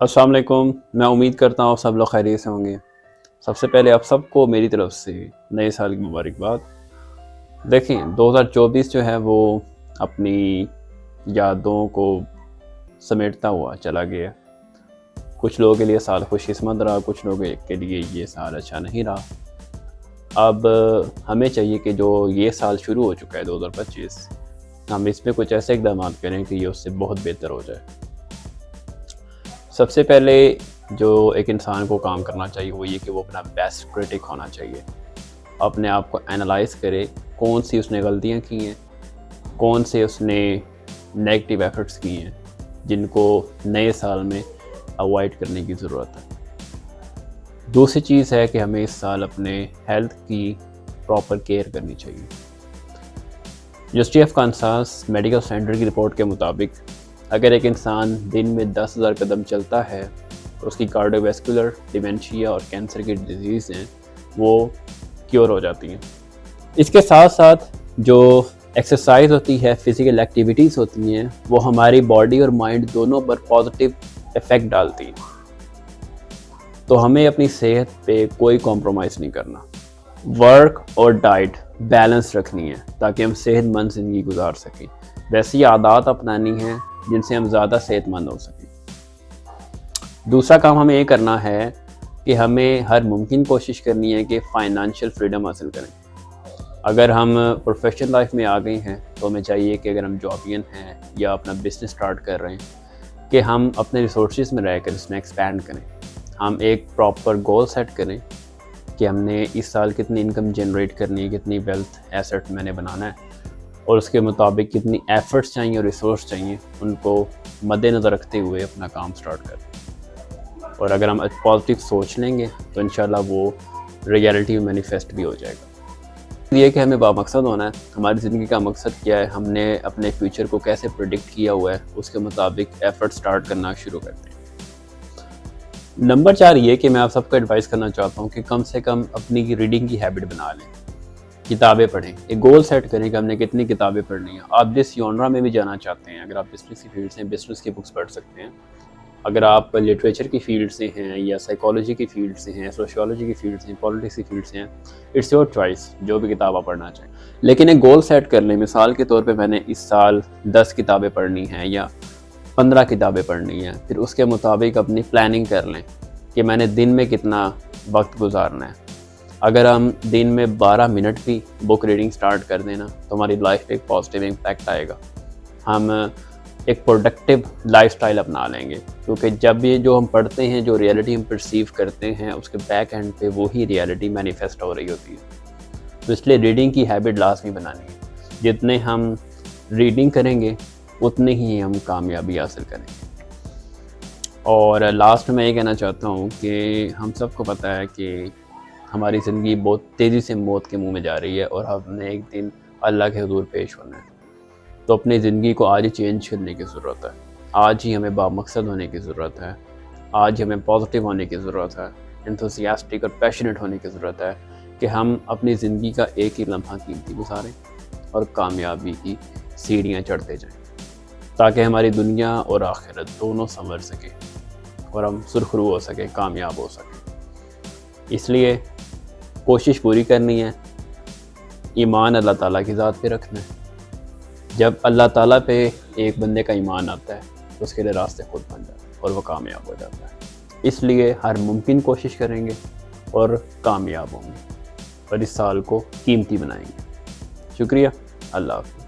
अस्सलाम वालेकुम। मैं उम्मीद करता हूँ सब लोग खैरियत से होंगे। सबसे पहले आप सबको मेरी तरफ से नए साल की मुबारकबाद। देखें 2024 जो है वो अपनी यादों को समेटता हुआ चला गया। कुछ लोगों के लिए साल खुशकिस्मत रहा, कुछ लोगों के लिए ये साल अच्छा नहीं रहा। अब हमें चाहिए कि जो ये साल शुरू हो चुका है 2025, हम इसमें कुछ ऐसे इक़दाम करें कि ये उससे बहुत बेहतर हो जाए। सबसे पहले जो एक इंसान को काम करना चाहिए वो ये कि वो अपना बेस्ट क्रिटिक होना चाहिए। अपने आप को एनालाइज करे, कौन सी उसने गलतियाँ की हैं, कौन से उसने नेगेटिव एफर्ट्स किए हैं जिनको नए साल में अवॉइड करने की ज़रूरत है। दूसरी चीज़ है कि हमें इस साल अपने हेल्थ की प्रॉपर केयर करनी चाहिए। University of Kansas medical centre की रिपोर्ट के मुताबिक अगर एक इंसान दिन में 10,000 कदम चलता है तो उसकी कार्डियोवैस्कुलर, डिमेंशिया और कैंसर की डिजीज़ हैं वो क्योर हो जाती हैं। इसके साथ साथ जो एक्सरसाइज होती है, फिज़िकल एक्टिविटीज़ होती हैं, वो हमारी बॉडी और माइंड दोनों पर पॉजिटिव इफ़ेक्ट डालती हैं। तो हमें अपनी सेहत पे कोई कॉम्प्रोमाइज़ नहीं करना। वर्क और डाइट बैलेंस रखनी है ताकि हम सेहतमंद ज़िंदगी गुजार सकें। वैसी आदत अपनानी है जिनसे हम ज़्यादा सेहतमंद हो सकें। दूसरा काम हमें ये करना है कि हमें हर मुमकिन कोशिश करनी है कि फ़ाइनेंशियल फ्रीडम हासिल करें। अगर हम प्रोफेशनल लाइफ में आ गए हैं तो हमें चाहिए कि अगर हम जॉबियन हैं या अपना बिज़नेस स्टार्ट कर रहे हैं कि हम अपने रिसोर्सेज में रहकर इसमें एक्सपैंड करें। हम एक प्रॉपर गोल सेट करें कि हमने इस साल कितनी इनकम जनरेट करनी है, कितनी वेल्थ एसेट मैंने बनाना है और उसके मुताबिक कितनी एफ़र्ट्स चाहिए और रिसोर्स चाहिए, उनको मद्देनज़र रखते हुए अपना काम स्टार्ट करें। और अगर हम पॉजिटिव सोच लेंगे तो इंशाल्लाह वो रियलिटी में मैनिफेस्ट भी हो जाएगा। ये कि हमें बामकसद होना है। हमारी ज़िंदगी का मकसद क्या है, हमने अपने फ्यूचर को कैसे प्रेडिक्ट किया हुआ है, उसके मुताबिक एफ़र्ट स्टार्ट करना शुरू करते हैं। नंबर 4 ये कि मैं आप सबको एडवाइस करना चाहता हूँ कि कम से कम अपनी रीडिंग की हैबिट बना लें। किताबें पढ़ें, एक गोल सेट करें कि हमने कितनी किताबें पढ़नी है। आप जिस जॉनरा में भी जाना चाहते हैं, अगर आप बिजनेस की फील्ड से हैं, बिजनेस की बुक्स पढ़ सकते हैं। अगर आप लिटरेचर की फील्ड से हैं या साइकोलॉजी की फील्ड से हैं, सोशियोलॉजी की फील्ड से हैं, पॉलिटिक्स की फील्ड से हैं, इट्स योर चॉइस, जो भी किताब आप पढ़ना चाहें। लेकिन एक गोल सेट कर लें। मिसाल के तौर पे मैंने इस साल 10 किताबें पढ़नी हैं या 15 किताबें पढ़नी हैं। फिर उसके मुताबिक अपनी प्लानिंग कर लें कि मैंने दिन में कितना वक्त गुजारना है। अगर हम दिन में 12 मिनट भी बुक रीडिंग स्टार्ट कर देना तो हमारी लाइफ पे एक पॉजिटिव इम्पैक्ट आएगा। हम एक प्रोडक्टिव लाइफस्टाइल अपना लेंगे, क्योंकि जब ये जो हम पढ़ते हैं, जो रियलिटी हम परसीव करते हैं, उसके बैक एंड पे वही रियलिटी मैनिफेस्ट हो रही होती है। तो इसलिए रीडिंग की हैबिट लाजमी बनानी है। जितने हम रीडिंग करेंगे उतने ही हम कामयाबी हासिल करेंगे। और लास्ट में मैं ये कहना चाहता हूँ कि हम सबको पता है कि हमारी ज़िंदगी बहुत तेज़ी से मौत के मुंह में जा रही है और हमने एक दिन अल्लाह के हुजूर पेश होना है। तो अपनी ज़िंदगी को आज ही चेंज करने की ज़रूरत है। आज ही हमें बामकसद होने की ज़रूरत है। आज ही हमें पॉजिटिव होने की ज़रूरत है, एंथुसियास्टिक और पैशनेट होने की ज़रूरत है कि हम अपनी ज़िंदगी का एक ही लम्हा कीमती गुजारें और कामयाबी की सीढ़ियाँ चढ़ते जाएँ, ताकि हमारी दुनिया और आखिरत दोनों संवर सके और हम सुरखरू हो सकें, कामयाब हो सकें। इसलिए कोशिश पूरी करनी है, ईमान अल्लाह ताला की ज़ात पे रखना है। जब अल्लाह ताला पे एक बंदे का ईमान आता है तो उसके लिए रास्ते खुद बन जाते हैं और वो कामयाब हो जाता है। इसलिए हर मुमकिन कोशिश करेंगे और कामयाब होंगे और इस साल को कीमती बनाएंगे। शुक्रिया। अल्लाह हाफ़िज़।